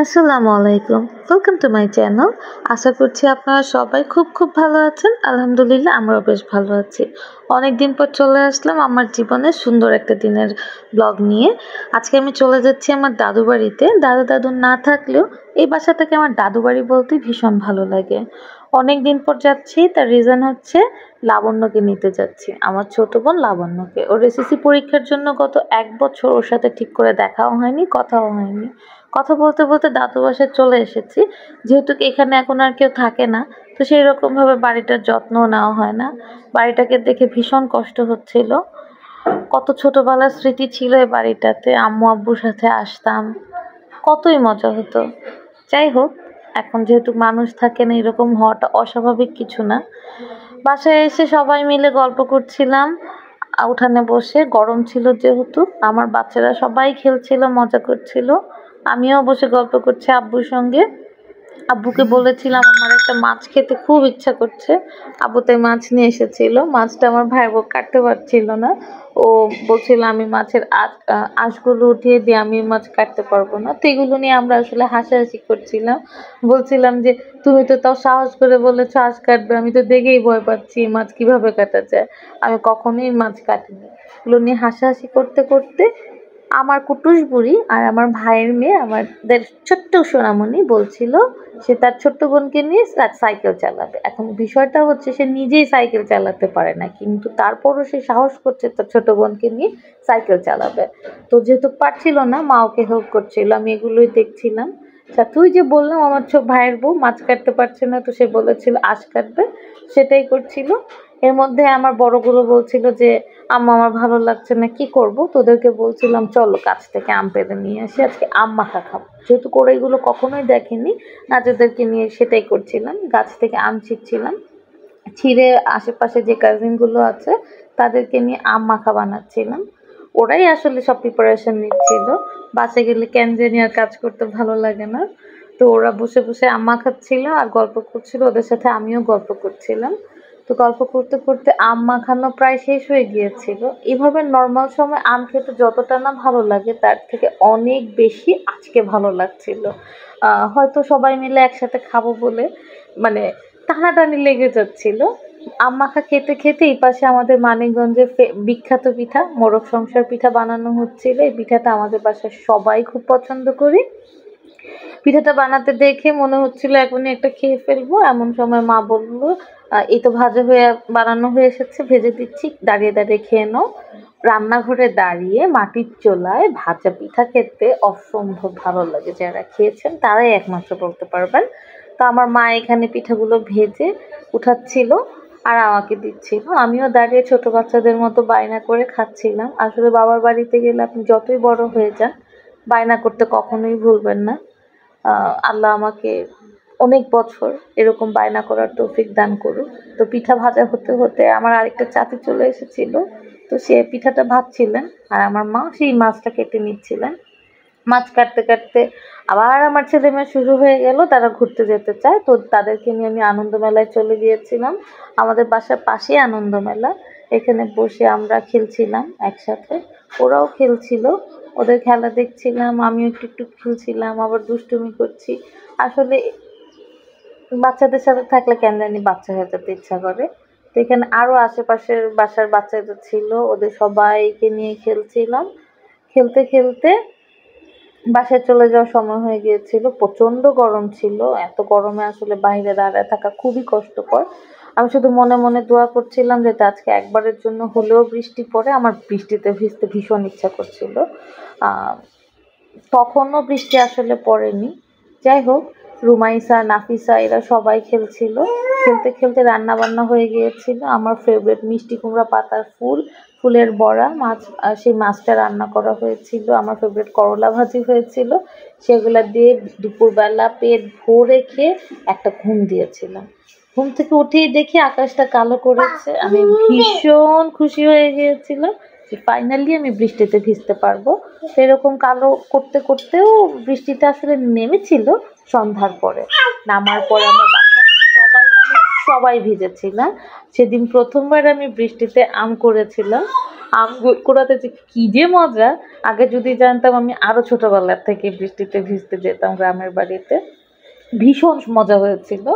আসসালামু আলাইকুম। Welcome to my channel. আশা করছি আপনারা সবাই খুব ভালো আছেন। আলহামদুলিল্লাহ আমরাও বেশ ভালো আছি। অনেকদিন পর চলে আসলাম আমার জীবনের সুন্দর একটা দিনের ব্লগ নিয়ে। আজকে আমি চলে যাচ্ছি আমার দাদু বাড়িতে। দাদু না থাকলেও এই বাসাটাকে আমার দাদু বাড়ি বলতে ভীষণ ভালো লাগে। অনেক দিন পর যাচ্ছি, তার রিজন হচ্ছে লাবণ্যকে নিতে যাচ্ছি। আমার ছোট বোন লাবণ্যকে। ওর এসএসসি পরীক্ষার জন্য গত ১ বছর ওর সাথে ঠিক করে দেখাও হয়নি, কথাও হয়নি। কথা বলতে দাদু বাসায় চলে এসেছি। যেহেতু এখানে এখন আর কেউ থাকে না, তো সেই রকমভাবে বাড়িটার যত্নও নেওয়া হয় না। বাড়িটাকে দেখে ভীষণ কষ্ট হচ্ছিল। কত ছোটবেলার স্মৃতি ছিল এই বাড়িটাতে, আম্মু আব্বুর সাথে আসতাম, কতই মজা হতো। যাই হোক, এখন যেহেতু মানুষ থাকে না, এরকম হওয়াটা অস্বাভাবিক কিছু না। বাসায় এসে সবাই মিলে গল্প করছিলাম উঠানে বসে। গরম ছিল যেহেতু, আমার বাচ্চারা সবাই খেলছিল, মজা করছিল। আমিও বসে গল্প করছি আব্বুর সঙ্গে। আব্বুকে বলেছিলাম আমার একটা মাছ খেতে খুব ইচ্ছা করছে। আব্বু তাই মাছ নিয়ে এসেছিল। মাছটা আমার ভাই বউ কাটতে পারছিল না। ও বলছিল আমি মাছের আঁশগুলো উঠিয়ে দিয়ে আমি মাছ কাটতে পারবো না। তো এগুলো নিয়ে আমরা আসলে হাসাহাসি করছিলাম। বলছিলাম যে তুমি তো তাও সাহস করে বলেছো আঁশ কাটবে, আমি তো দেখেই ভয় পাচ্ছি মাছ কিভাবে কাটা যায়। আমি কখনোই মাছ কাটিনি। এগুলো নিয়ে হাসাহাসি করতে করতে আমার কুটুস বুড়ি আর আমার ভাইয়ের মেয়ে, আমাদের ছোট্ট সোনামণি বলছিল সে তার ছোট্ট বোনকে নিয়ে সাইকেল চালাবে। এখন বিষয়টা হচ্ছে সে নিজেই সাইকেল চালাতে পারে না, কিন্তু তারপরও সে সাহস করছে তার ছোট বোনকে নিয়ে সাইকেল চালাবে। তো যেহেতু পারছিল না, মা ওকে হেল্প করছিল, আমি এগুলোই দেখছিলাম। আচ্ছা, তুই যে বললাম আমার ভাইয়ের বউ মাছ কাটতে পারছে না, তো সে বলেছিল আঁশ কাটবে, সেটাই করছিল। এর মধ্যে আমার বড়গুলো বলছিল যে আম্মা আমার ভালো লাগছে না, কি করব। তোদেরকে বলছিলাম চলো গাছ থেকে আম পেড়ে নিয়ে আসি, আজকে আম মাখা খাবো। যেহেতু করে এগুলো কখনোই দেখেনি, নাচেদেরকে নিয়ে সেটাই করছিলাম। গাছ থেকে আম ছিঁড়ছিলাম, ছিঁড়ে আশেপাশে যে কাজিনগুলো আছে তাদেরকে নিয়ে আম মাখা বানাচ্ছিলাম। ওরাই আসলে সব প্রিপারেশন নিচ্ছিল। বাসে গেলে কেন জানি আর কাজ করতে ভালো লাগে না। তো ওরা বসে বসে আম মাখাচ্ছিল আর গল্প করছিল, ওদের সাথে আমিও গল্প করছিলাম। তো গল্প করতে করতে আম মাখানো প্রায় শেষ হয়ে গিয়েছিল। এভাবে নর্মাল সময় আম খেতে যতটা না ভালো লাগে, তার থেকে অনেক বেশি আজকে ভালো লাগছিল। হয়তো সবাই মিলে একসাথে খাবো বলে মানে টানাটানি লেগে যাচ্ছিল। আম মাখা খেতে খেতে এই পাশে আমাদের মানিকগঞ্জের বিখ্যাত পিঠা মোরগ সংসার পিঠা বানানো হচ্ছিল। এই পিঠাটা আমাদের বাসায় সবাই খুব পছন্দ করি। পিঠাটা বানাতে দেখে মনে হচ্ছিল এখনই একটা খেয়ে ফেলবো, এমন সময় মা বলল এই তো ভাজা হয়ে বানানো হয়ে এসেছে, ভেজে দিচ্ছি, দাঁড়িয়ে দাঁড়িয়ে খেয়ে নাও। রান্নাঘরে দাঁড়িয়ে মাটির চুলায় ভাজা পিঠা খেতে অসম্ভব ভালো লাগে। যারা খেয়েছেন তারাই একমাত্র বলতে পারবেন। তো আমার মা এখানে পিঠাগুলো ভেজে উঠাচ্ছিল আর আমাকে দিচ্ছিল। আমিও দাঁড়িয়ে ছোট বাচ্চাদের মতো বায়না করে খাচ্ছিলাম। আসলে বাবার বাড়িতে গেলে আপনি যতই বড় হয়ে যান, বায়না করতে কখনোই ভুলবেন না। আল্লাহ আমাকে অনেক বছর এরকম বায়না করার তৌফিক দান করুক। তো পিঠা ভাজা হতে হতে আমার আরেকটা চাচি চলে এসেছিল। তো সে পিঠাটা ভাজছিলেন আর আমার মা সেই মাছটা কেটে নিচ্ছিলেন। মাছ কাটতে কাটতে আবার আমার ছেলেমেয়ে শুরু হয়ে গেল, তারা ঘুরতে যেতে চায়। তো তাদেরকে নিয়ে আমি আনন্দ মেলায় চলে গিয়েছিলাম। আমাদের বাসার পাশেই আনন্দ মেলা। এখানে বসে আমরা খেলছিলাম একসাথে, ওরাও খেলছিল। ওদের খেলা দেখছিলাম, আমিও একটু একটু খেলছিলাম, আবার দুষ্টুমি করছি। আসলে বাচ্চাদের সাথে থাকলে কেন জানি বাচ্চা হয়ে যেতে ইচ্ছা করে। তো এখানে আরও আশেপাশের বাসার বাচ্চাদের ছিল, ওদের সবাইকে নিয়ে খেলছিলাম। খেলতে খেলতে বাসায় চলে যাওয়ার সময় হয়ে গিয়েছিল। প্রচণ্ড গরম ছিল। এত গরমে আসলে বাইরে দাঁড়ায় থাকা খুবই কষ্টকর। আমি শুধু মনে মনে দোয়া করছিলাম যাতে আজকে একবারের জন্য হলেও বৃষ্টি পড়ে। আমার বৃষ্টিতে ভিজতে ভীষণ ইচ্ছা করছিল। তখনও বৃষ্টি আসলে পড়েনি। যাই হোক, রুমাইসা নাফিসা এরা সবাই খেলছিল। খেলতে খেলতে রান্না বান্না হয়ে গিয়েছিল। আমার ফেভারিট মিষ্টি কুমড়া পাতার ফুলের বড়া মাছ, সেই মাছটা রান্না করা হয়েছিল। আমার ফেভারিট করলা ভাজি হয়েছিল। সেগুলো দিয়ে দুপুরবেলা পেট ভরে খেয়ে একটা ঘুম দিয়েছিলাম। ঘুম থেকে উঠেই দেখি আকাশটা কালো করেছে। আমি ভীষণ খুশি হয়ে গিয়েছিলাম যে ফাইনালি আমি বৃষ্টিতে ভিজতে পারবো। সেরকম কালো করতে করতেও বৃষ্টিটা আসলে নেমেছিল সন্ধ্যার পরে। নামার পরে আমরা বাসার সবাই ভিজেছিলাম। সেদিন প্রথমবার আমি বৃষ্টিতে আম করেছিলাম। আম কুড়াতে যে কি যে মজা! আগে যদি জানতাম আমি আরো ছোটবেলার থেকে বৃষ্টিতে ভিজতে যেতাম গ্রামের বাড়িতে। ভীষণ মজা হয়েছিল।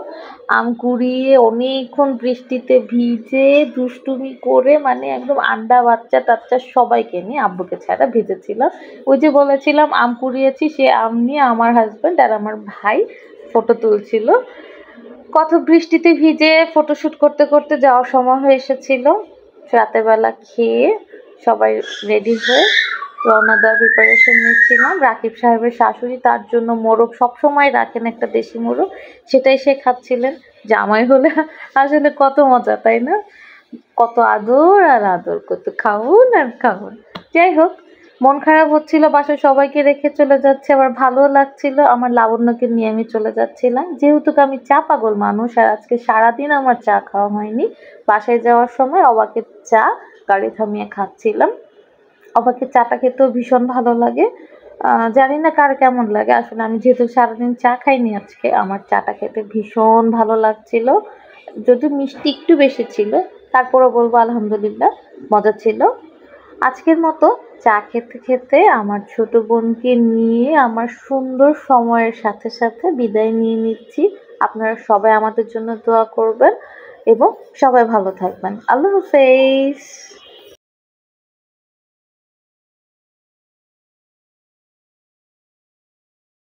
আম কুড়িয়ে অনেকক্ষণ বৃষ্টিতে ভিজে দুষ্টুমি করে মানে একদম আন্ডা বাচ্চা-টাচ্চা সবাইকে নিয়ে আব্বুকে ছাড়া ভিজেছিলাম। ওই যে বলেছিলাম আম কুড়িয়েছি সে আম নিয়ে আমার হাসব্যান্ড আর আমার ভাই ফটো তুলছিল। কত বৃষ্টিতে ভিজে ফটোশুট করতে করতে যাওয়ার সময় হয়ে এসেছিল। রাতের বেলা খেয়ে সবাই রেডি হয়ে রওনা দেওয়ার প্রিপারেশন নিচ্ছিলাম। রাকিব সাহেবের শাশুড়ি তার জন্য মোরগ সবসময় রাখেন একটা দেশি মোরগ, সেটাই সে খাচ্ছিলেন। জামাই হলে আসলে কত মজা তাই না? কত আদর আর আদর, কত খাউন আর খাউন। যাই হোক, মন খারাপ হচ্ছিল বাসায় সবাইকে রেখে চলে যাচ্ছে, আবার ভালোও লাগছিল। আমার লাবণ্যকে নিয়ে আমি চলে যাচ্ছিলাম, যেহেতু আমি চা পাগল মানুষ আর আজকে সারাদিন আমার চা খাওয়া হয়নি। বাসায় যাওয়ার সময় অবাকের চা গাড়ি থামিয়ে খাচ্ছিলাম। অবাকের চাটা খেতেও ভীষণ ভালো লাগে। জানি না কার কেমন লাগে, আসলে আমি যেহেতু সারাদিন চা খাইনি আজকে, আমার চাটা খেতে ভীষণ ভালো লাগছিল। যদিও মিষ্টি একটু বেশি ছিল, তারপরও বলবো আলহামদুলিল্লাহ মজা ছিল। আজকের মতো চা খেতে খেতে আমার ছোট বোনকে নিয়ে আমার সুন্দর সময়ের সাথে সাথে বিদায় নিয়ে নিচ্ছি। আপনারা সবাই আমাদের জন্য দোয়া করবেন এবং সবাই ভালো থাকবেন। আল্লাহ হাফেজ।